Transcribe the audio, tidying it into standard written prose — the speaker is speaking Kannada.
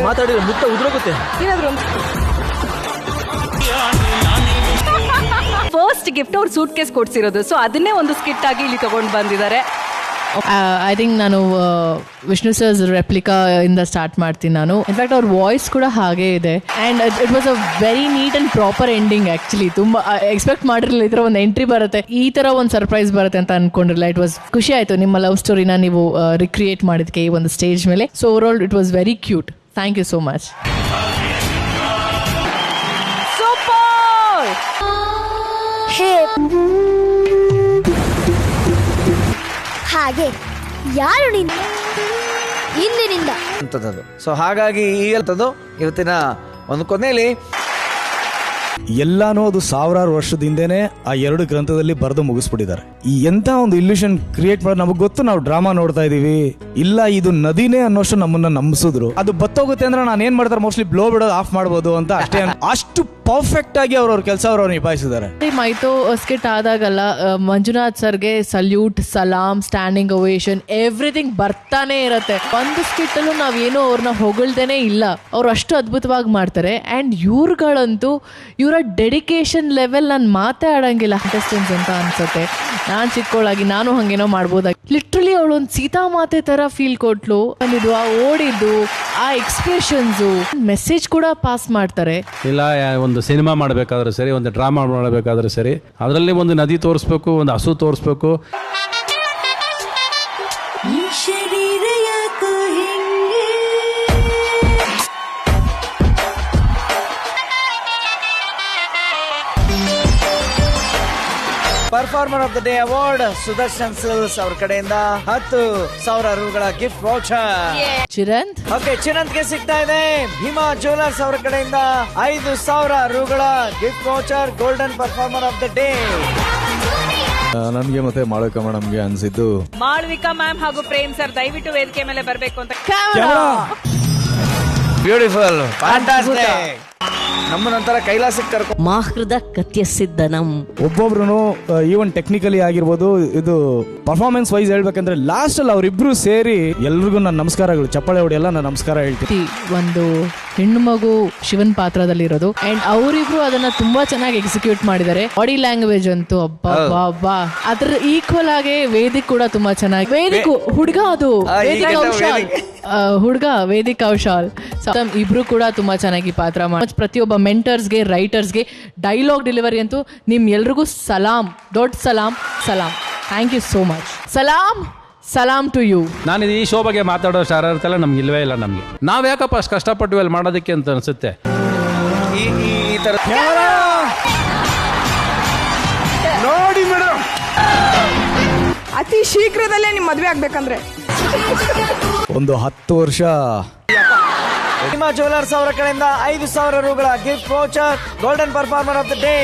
ಮಾತಾಡಿದ್ರೆ ಮುತ್ತ ಉದ್ರೋಗುತ್ತೆ. ಏನಾದ್ರು ಫಸ್ಟ್ ಗಿಫ್ಟ್ ಅವ್ರು ಸೂಟ್ ಕೇಸ್ ಕೊಡ್ಸಿರೋದು, ಸೊ ಅದನ್ನೇ ಒಂದು ಸ್ಕಿಟ್ ಆಗಿ ಇಲ್ಲಿ ತಗೊಂಡು ಬಂದಿದ್ದಾರೆ. ಐ ಥಿಂಕ್ ನಾನು ವಿಷ್ಣು ಸರ್ಸ್ ರೆಪ್ಲಿಕಾ ಇಂದ ಸ್ಟಾರ್ಟ್ ಮಾಡ್ತೀನಿ ನಾನು. ಇನ್ಫ್ಯಾಕ್ಟ್ ಅವ್ರ ವಾಯ್ಸ್ ಕೂಡ ಹಾಗೇ ಇದೆ and it was a very neat and proper ending. Actually ತುಂಬ ಎಕ್ಸ್ಪೆಕ್ಟ್ ಮಾಡಿರಲಿಲ್ಲ ಈ ಥರ ಒಂದು ಎಂಟ್ರಿ ಬರುತ್ತೆ, ಈ ಥರ ಒಂದು ಸರ್ಪ್ರೈಸ್ ಬರುತ್ತೆ ಅಂತ ಅನ್ಕೊಂಡಿರಲಿಲ್ಲ. ಇಟ್ ವಾಸ್ ಖುಷಿ ಆಯಿತು ನಿಮ್ಮ ಲವ್ ಸ್ಟೋರಿನ ನೀವು ರಿಕ್ರಿಯೇಟ್ ಮಾಡಿದಕ್ಕೆ ಈ ಒಂದು ಸ್ಟೇಜ್ ಮೇಲೆ. So overall it was very cute. Thank you so much. ಹಾಗೆ ಯಾರು ನೀನು ಇಂದಿನಿಂದ ಅಂತದ್ದು. ಸೊ ಹಾಗಾಗಿ ಈ ಅಂತದ್ದು ಇವತ್ತಿನ ಒಂದು ಕೊನೆಯಲ್ಲಿ ಎಲ್ಲಾನು ಅದು ಸಾವಿರಾರು ವರ್ಷದಿಂದೇನೆ ಆ 2 ಗ್ರಂಥದಲ್ಲಿ ಬರೆದು ಮುಗಿಸ್ಬಿಟ್ಟಿದ್ದಾರೆ. ಈ ಎಂತ ಒಂದು ಇಲ್ಯೂಷನ್ ಕ್ರಿಯೇಟ್ ಮಾಡಿ ನಮಗ್ ಗೊತ್ತು, ನಾವು ಡ್ರಾಮಾ ನೋಡ್ತಾ ಇದೀವಿ, ಇಲ್ಲ ಇದು ನದಿನೇ ಅನ್ನೋಷ್ಟು ನಮ್ಮನ್ನ ನಂಬಿಸಿದ್ರು. ಅದು ಬತ್ತೋಗುತ್ತೆ ಅಂದ್ರೆ ನಾನು ಏನ್ ಮಾಡ್ತಾರೆ ಮೋಸ್ಟ್ಲಿ ಬ್ಲೋ ಬಿಡೋದು ಆಫ್ ಮಾಡ್ಬೋದು ಅಂತ ಅಷ್ಟೇ. ಅಷ್ಟು ಪರ್ಫೆಕ್ಟ್ ಆಗಿ ಅವ್ರ ಕೆಲಸ ಅವ್ರು ನಿಭಾಯಿಸಿದ್ದಾರೆ. ಮೈತೋ ಸ್ಕಿಟ್ ಆದಾಗಲ್ಲ ಮಂಜುನಾಥ್ ಸರ್ಗೆ ಸಲ್ಯೂಟ್, ಸಲಾಂ, ಸ್ಟ್ಯಾಂಡಿಂಗ್ ಓವೇಷನ್, ಎವ್ರಿಥಿಂಗ್ ಬರ್ತಾನೆ ಇರುತ್ತೆ. ಒಂದು ಸ್ಕಿಟ್ ಅಲ್ಲೂ ನಾವೇನೋ ಅವ್ರನ್ನ ಹೊಗಳ್ದೇನೆ ಇಲ್ಲ, ಅವ್ರು ಅಷ್ಟು ಅದ್ಭುತವಾಗಿ ಮಾಡ್ತಾರೆ. ಅಂಡ್ ಇವ್ರುಗಳಂತೂ ಇವರ ಡೆಡಿಕೇಶನ್ ಲೆವೆಲ್ ನಾನು ಮಾತೇ ಆಡಂಗಿಲ್ಲ ಕಂಟೆಸ್ಟೆಂಟ್ಸ್ ಅಂತ ಅನ್ಸುತ್ತೆ. ನಾನು ಚಿಕ್ಕವಳಾಗಿ ನಾನು ಹಂಗೇನೋ ಮಾಡ್ಬೋದಾಗಿ. ಲಿಟ್ರಲಿ ಅವಳು ಒಂದು ಸೀತಾಮಾತೆ ತರ ಫೀಲ್ ಕೊಟ್ಲು. ಅಂದಿದ್ದು ಆ ಓಡಿದ್ದು, ಆ ಎಕ್ಸ್ಪ್ರೆಷನ್ಸು, ಮೆಸೇಜ್ ಕೂಡ ಪಾಸ್ ಮಾಡ್ತಾರೆ. ಇಲ್ಲ ಒಂದು ಸಿನಿಮಾ ಮಾಡಬೇಕಾದ್ರೆ ಸರಿ, ಒಂದು ಡ್ರಾಮಾ ಮಾಡಬೇಕಾದ್ರೆ ಸರಿ, ಅದರಲ್ಲಿ ಒಂದು ನದಿ ತೋರಿಸ್ಬೇಕು, ಒಂದು ಹಸು ತೋರಿಸ್ಬೇಕು. Performer of the day award Sudarshan silks ಅವ್ರ ಕಡೆಯಿಂದ 10,000 ರೂಗಳ ಗಿಫ್ಟ್ ವೌಚರ್ ಚಿರಂತ್ ಚಿರಂತ್ಗೆ ಸಿಗ್ತಾ ಇದೆ. ಭೀಮಾ ಜ್ಯುವೆಲರ್ಸ್ ಅವರ ಕಡೆಯಿಂದ 5,000 ರೂಗಳ gift voucher golden performer of the day. ನನ್ಗೆ ಮತ್ತೆ ಮಾಳವಿಕಾ ಮೇಡಮ್ಗೆ ಅನ್ಸಿದ್ದು, ಮಾಳವಿಕಾ ಮ್ಯಾಮ್ ಹಾಗೂ ಪ್ರೇಮ್ ಸರ್ ದಯವಿಟ್ಟು ವೇದಿಕೆ ಮೇಲೆ ಬರ್ಬೇಕು ಅಂತ. Beautiful, fantastic. ನಮ್ಮ ನಂತರ ಕೈಲಾಸಕ್ಕೆ ಕರ್ಕೊಂಡು ಮಾಹೃದ ಕತ್ಯಸಿದ್ದನಂ. ಒಬ್ಬೊಬ್ರು ಈವನ್ ಟೆಕ್ನಿಕಲಿ ಆಗಿರ್ಬೋದು, ಇದು ಪರ್ಫಾರ್ಮೆನ್ಸ್ ವೈಸ್ ಹೇಳ್ಬೇಕಂದ್ರೆ ಲಾಸ್ಟ್ ಅಲ್ಲಿ ಅವರಿಬ್ರು ಸೇರಿ ಎಲ್ರಿಗೂ ನನ್ನ ನಮಸ್ಕಾರಗಳು, ಚಪ್ಪಾಳೆ ಹೊಡೆಯಲ್ಲ ನಾನು ನಮಸ್ಕಾರ ಹೇಳ್ತೀನಿ. ಒಂದು ಹೆಣ್ಣು ಮಗು ಶಿವನ್ ಪಾತ್ರದಲ್ಲಿರೋದು ಅಂಡ್ ಅವರಿಬ್ರು ಅದನ್ನ ತುಂಬಾ ಚೆನ್ನಾಗಿ ಎಕ್ಸಿಕ್ಯೂಟ್ ಮಾಡಿದ್ದಾರೆ. ಬಾಡಿ ಲ್ಯಾಂಗ್ವೇಜ್ ಅಂತೂ ಅಬ್ಬಾ ಅದ್ರ ಈಕ್ವಲ್ ಆಗಿ ವೇದಿಕ್ ಕೂಡ ತುಂಬಾ ಚೆನ್ನಾಗಿ. ವೇದಿಕ್ ಹುಡುಗ ಅದು ಹುಡುಗ ವೇದಿಕ್ ಕೌಶಾಲ್ ಇಬ್ರು ಕೂಡ ತುಂಬಾ ಚೆನ್ನಾಗಿ ಪಾತ್ರ ಮಾಡಿ. ಪ್ರತಿಯೊಬ್ಬ ಮೆಂಟರ್ಸ್ಗೆ, ರೈಟರ್ಸ್ಗೆ ಡೈಲಾಗ್ ಡೆಲಿವರಿ ಅಂತೂ ನಿಮ್ ಎಲ್ರಿಗೂ ಸಲಾಂ, ದೊಡ್ಡ ಸಲಾಂ. Thank you so much. ಸಲಾಂ ಟು ಯು. ನಾನು ಈ ಶೋ ಬಗ್ಗೆ ಮಾತಾಡೋ ಶಾರತೆಲ್ಲ ನಮ್ಗೆ ಇಲ್ವೇ ಇಲ್ಲ. ನಮ್ಗೆ ನಾವ್ ಯಾಕಪ್ಪ ಅಷ್ಟು ಕಷ್ಟಪಟ್ಟು ಅಲ್ಲಿ ಮಾಡೋದಕ್ಕೆ ಅಂತ ಅನ್ಸುತ್ತೆ. ಈ ತರ ನೋಡಿ ಮೇಡಮ್, ಅತಿ ಶೀಘ್ರದಲ್ಲೇ ನಿಮ್ ಮದ್ವೆ ಆಗ್ಬೇಕಂದ್ರೆ ಒಂದು 10 ವರ್ಷ. ಭೀಮಾ ಜ್ಯುವೆಲರ್ಸ್ ಅವರ ಕಡೆಯಿಂದ 5,000 ರೂಗಳ gift voucher golden performer of the day.